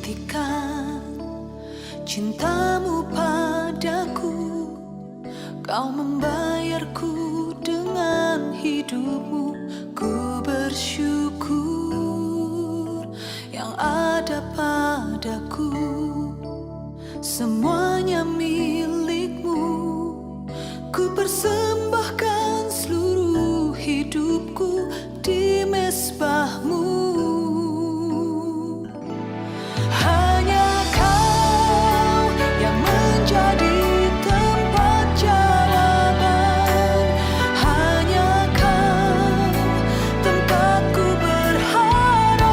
buktikan cintamu padaku. Kau membayarku dengan hidupmu. Ku bersyukur yang ada padaku. Semuanya milikmu. Ku persembahkan seluruh hidupku di mezbahmu. Hanya Kau yang menjadi tempat jawaban. Hanya Kau tempatku berharap.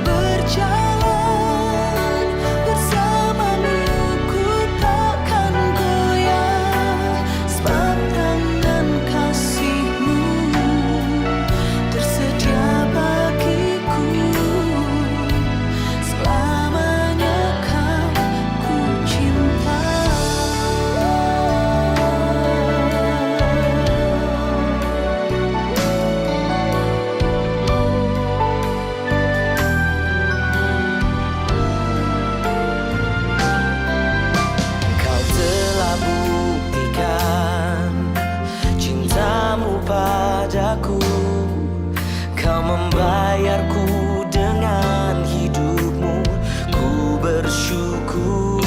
Berjalan bersamamu ku takkan goyah. Sebab tangan kasih-Mu tersedia bagiku. Selamanya Kau ku cinta. Kau telah buktikan cintamu padaku. Kau membayarku dengan hidupmu. Ku bersyukur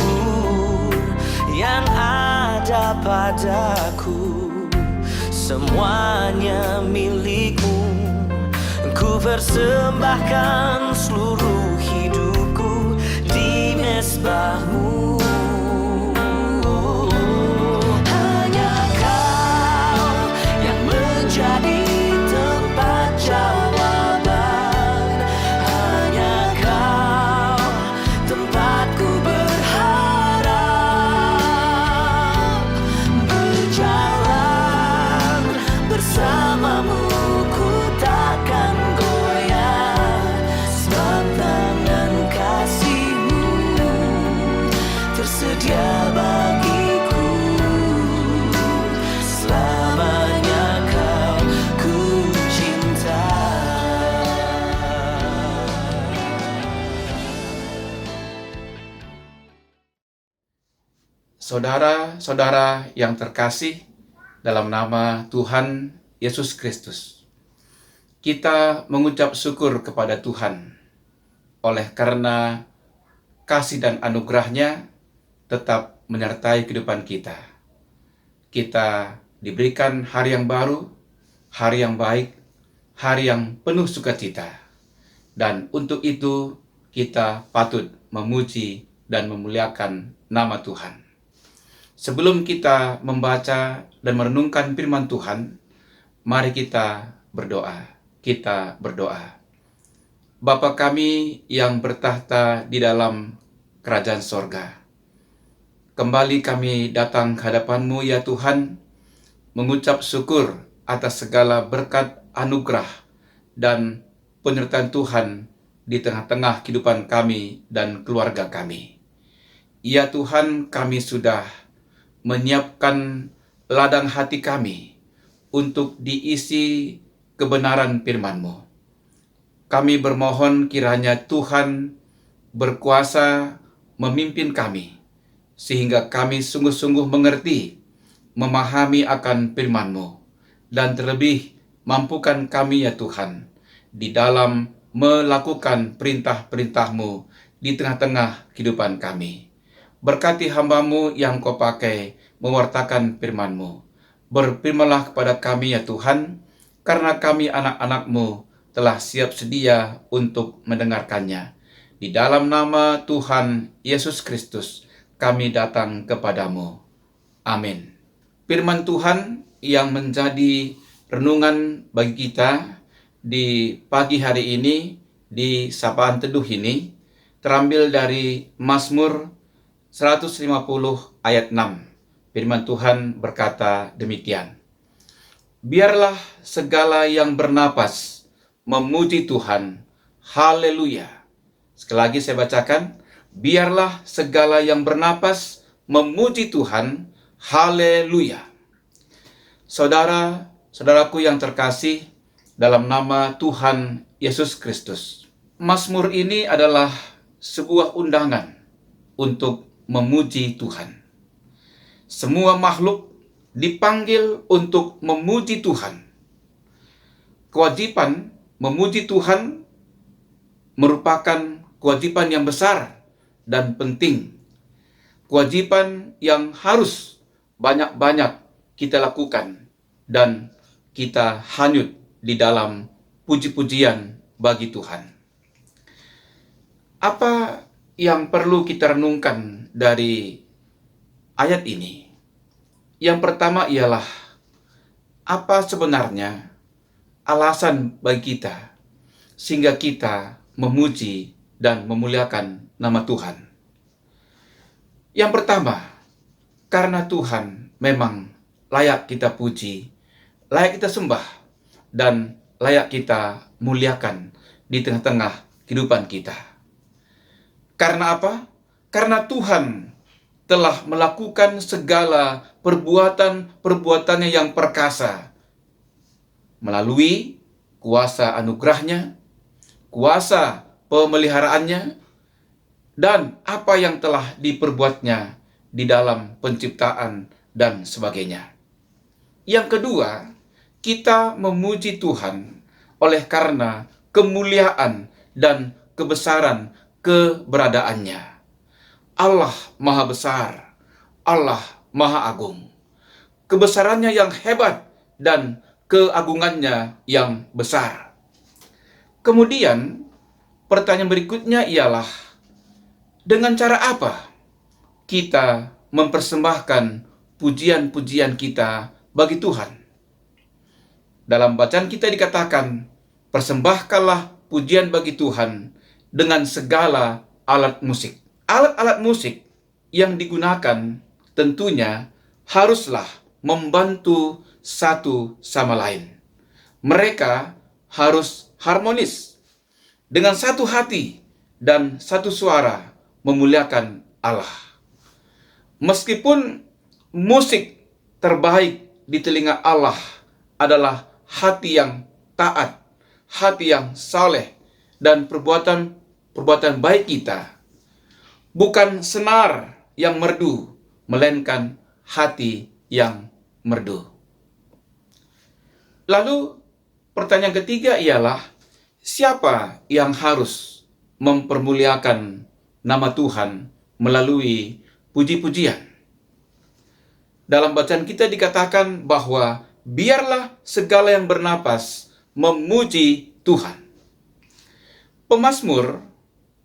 yang ada padaku. Semuanya milikmu. Ku persembahkan seluruh hidupku di mezbahmu. Hanya Kau yang menjadi tempat jawaban. Hanya Kau tempatku berharap. Berjalan bersamamu ku takkan goyah. Sebab tangan kasih-Mu tersedia bagiku. Selamanya Kau ku cinta. Saudara-saudara yang terkasih dalam nama Tuhan Yesus Kristus, kita mengucap syukur kepada Tuhan oleh karena kasih dan anugerah-Nya tetap menyertai kehidupan kita. Kita diberikan hari yang baru, hari yang baik, hari yang penuh sukacita. Dan untuk itu kita patut memuji dan memuliakan nama Tuhan. Sebelum kita membaca dan merenungkan firman Tuhan, mari kita berdoa. Kita berdoa. Bapa kami yang bertahta di dalam kerajaan sorga, kembali kami datang ke hadapan-Mu ya Tuhan, mengucap syukur atas segala berkat anugerah dan penyertaan Tuhan di tengah-tengah kehidupan kami dan keluarga kami. Ya Tuhan, kami sudah menyiapkan ladang hati kami untuk diisi kebenaran firman-Mu. Kami bermohon kiranya Tuhan berkuasa memimpin kami, sehingga kami sungguh-sungguh mengerti, memahami akan firman-Mu, dan terlebih mampukan kami ya Tuhan, di dalam melakukan perintah-perintah-Mu di tengah-tengah kehidupan kami. Berkati hamba-Mu yang Kau pakai mewartakan firman-Mu. Berfirmanlah kepada kami ya Tuhan, karena kami anak-anak-Mu telah siap sedia untuk mendengarkannya. Di dalam nama Tuhan Yesus Kristus, kami datang kepadamu. Amin. Firman Tuhan yang menjadi renungan bagi kita di pagi hari ini, di sapaan teduh ini, terambil dari Mazmur 150 ayat 6. Firman Tuhan berkata demikian. Biarlah segala yang bernapas memuji Tuhan. Haleluya. Sekali lagi saya bacakan. Biarlah segala yang bernapas memuji Tuhan. Haleluya. Saudara-saudaraku yang terkasih dalam nama Tuhan Yesus Kristus, Mazmur ini adalah sebuah undangan untuk memuji Tuhan. Semua makhluk dipanggil untuk memuji Tuhan. Kewajiban memuji Tuhan merupakan kewajiban yang besar dan penting. Kewajiban yang harus banyak-banyak kita lakukan dan kita hanyut di dalam puji-pujian bagi Tuhan. Apa yang perlu kita renungkan dari ayat ini? Yang pertama ialah, apa sebenarnya alasan bagi kita sehingga kita memuji dan memuliakan nama Tuhan? Yang pertama, karena Tuhan memang layak kita puji, layak kita sembah, dan layak kita muliakan di tengah-tengah kehidupan kita. Karena apa? Karena Tuhan telah melakukan segala perbuatan-perbuatannya yang perkasa melalui kuasa anugerahnya, kuasa pemeliharaannya, dan apa yang telah diperbuatnya di dalam penciptaan dan sebagainya. Yang kedua, kita memuji Tuhan oleh karena kemuliaan dan kebesaran keberadaannya. Allah Maha Besar, Allah Maha Agung. Kebesarannya yang hebat dan keagungannya yang besar. Kemudian, pertanyaan berikutnya ialah, dengan cara apa kita mempersembahkan pujian-pujian kita bagi Tuhan? Dalam bacaan kita dikatakan, persembahkanlah pujian bagi Tuhan dengan segala alat musik. Alat-alat musik yang digunakan tentunya haruslah membantu satu sama lain. Mereka harus harmonis, dengan satu hati dan satu suara memuliakan Allah. Meskipun musik terbaik di telinga Allah adalah hati yang taat, hati yang saleh, dan perbuatan baik kita, bukan senar yang merdu, melainkan hati yang merdu. Lalu pertanyaan ketiga ialah, siapa yang harus mempermuliakan nama Tuhan melalui puji-pujian? Dalam bacaan kita dikatakan bahwa biarlah segala yang bernapas memuji Tuhan. Pemazmur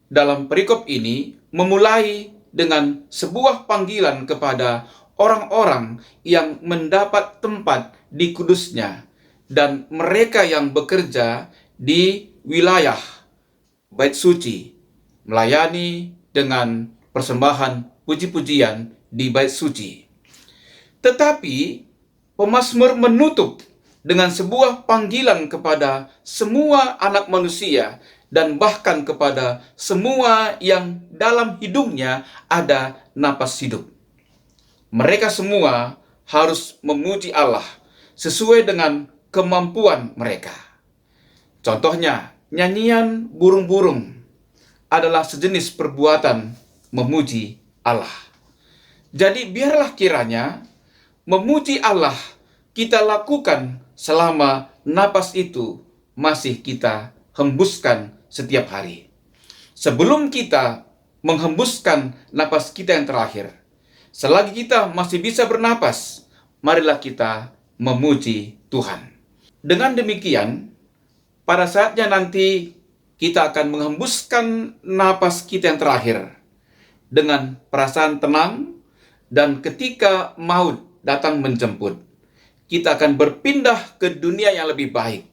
dalam perikop ini memulai dengan sebuah panggilan kepada orang-orang yang mendapat tempat di kudusnya dan mereka yang bekerja di wilayah bait suci, melayani dengan persembahan puji-pujian di bait suci. Tetapi pemazmur menutup dengan sebuah panggilan kepada semua anak manusia dan bahkan kepada semua yang dalam hidungnya ada napas hidup. Mereka semua harus memuji Allah sesuai dengan kemampuan mereka. Contohnya, nyanyian burung-burung adalah sejenis perbuatan memuji Allah. Jadi biarlah kiranya memuji Allah kita lakukan selama napas itu masih kita hembuskan setiap hari. Sebelum kita menghembuskan napas kita yang terakhir, selagi kita masih bisa bernapas, marilah kita memuji Tuhan. Dengan demikian, pada saatnya nanti kita akan menghembuskan napas kita yang terakhir dengan perasaan tenang, dan ketika maut datang menjemput, kita akan berpindah ke dunia yang lebih baik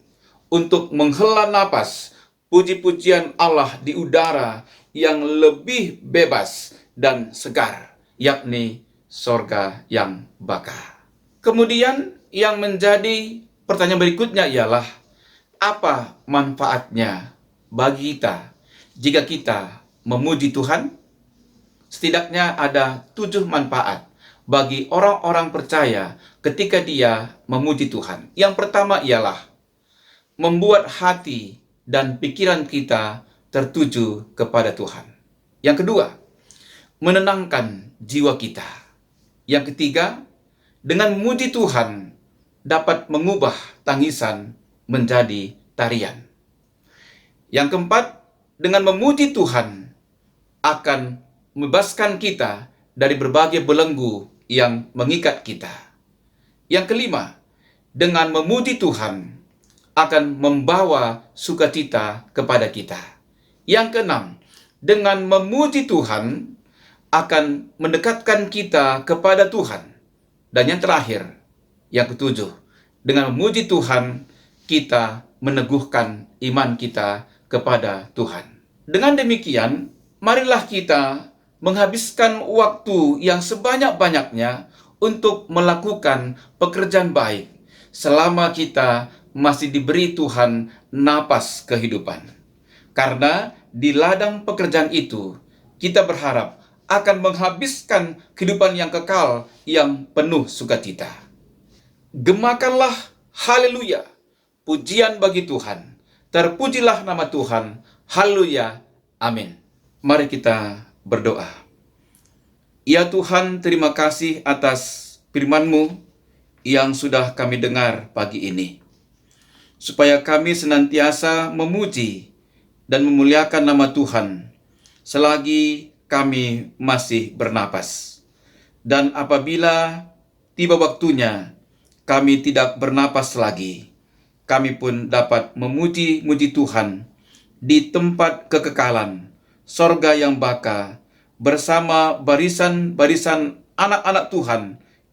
untuk menghela napas puji-pujian Allah di udara yang lebih bebas dan segar, yakni sorga yang bakar. Kemudian yang menjadi pertanyaan berikutnya ialah, apa manfaatnya bagi kita jika kita memuji Tuhan? Setidaknya ada 7 manfaat bagi orang-orang percaya ketika dia memuji Tuhan. Yang pertama ialah membuat hati dan pikiran kita tertuju kepada Tuhan. Yang kedua, menenangkan jiwa kita. Yang ketiga, dengan memuji Tuhan dapat mengubah tangisan menjadi tarian. Yang keempat, dengan memuji Tuhan akan membebaskan kita dari berbagai belenggu yang mengikat kita. Yang kelima, dengan memuji Tuhan akan membawa sukacita kepada kita. Yang keenam, dengan memuji Tuhan akan mendekatkan kita kepada Tuhan. Dan yang terakhir, yang ketujuh, dengan memuji Tuhan kita meneguhkan iman kita kepada Tuhan. Dengan demikian, marilah kita menghabiskan waktu yang sebanyak-banyaknya untuk melakukan pekerjaan baik selama kita masih diberi Tuhan napas kehidupan. Karena di ladang pekerjaan itu, kita berharap akan menghabiskan kehidupan yang kekal yang penuh sukacita. Gemakanlah haleluya, pujian bagi Tuhan. Terpujilah nama Tuhan, haleluya, amin. Mari kita berdoa. Ya Tuhan, terima kasih atas firman-Mu yang sudah kami dengar pagi ini. Supaya kami senantiasa memuji dan memuliakan nama Tuhan selagi kami masih bernapas. Dan apabila tiba waktunya kami tidak bernapas lagi, kami pun dapat memuji-muji Tuhan di tempat kekekalan, sorga yang baka, bersama barisan-barisan anak-anak Tuhan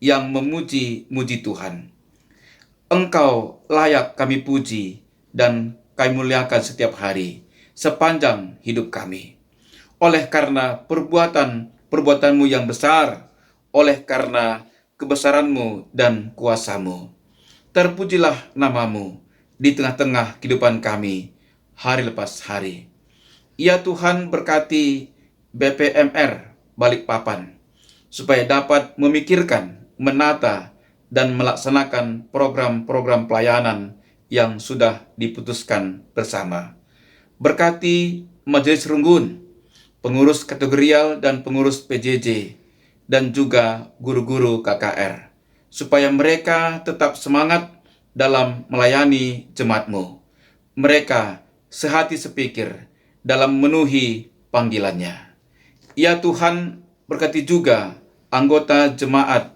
yang memuji-muji Tuhan. Engkau layak kami puji dan kami muliakan setiap hari, sepanjang hidup kami. Oleh karena perbuatan-perbuatan-Mu yang besar, oleh karena kebesaran-Mu dan kuasa-Mu. Terpujilah nama-Mu di tengah-tengah kehidupan kami, hari lepas hari. Ya Tuhan, berkati BPMR Balikpapan, supaya dapat memikirkan, menata, dan melaksanakan program-program pelayanan yang sudah diputuskan bersama. Berkati Majelis Runggun, pengurus kategorial dan pengurus PJJ, dan juga guru-guru KKR, supaya mereka tetap semangat dalam melayani jemaat-Mu. Mereka sehati sepikir dalam memenuhi panggilannya. Ya Tuhan, berkati juga anggota jemaat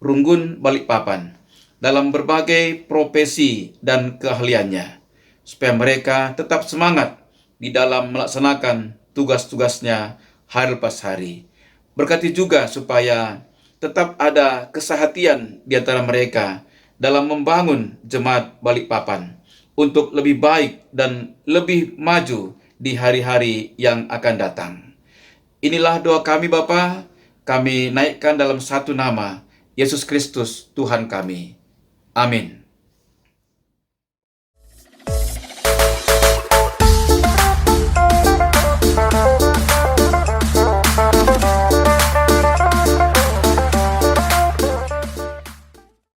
Runggun Balikpapan dalam berbagai profesi dan keahliannya, supaya mereka tetap semangat di dalam melaksanakan tugas-tugasnya hari lepas hari. Berkati juga supaya tetap ada kesehatian di antara mereka dalam membangun jemaat Balikpapan untuk lebih baik dan lebih maju di hari-hari yang akan datang. Inilah doa kami Bapa, kami naikkan dalam satu nama, Yesus Kristus Tuhan kami. Amin.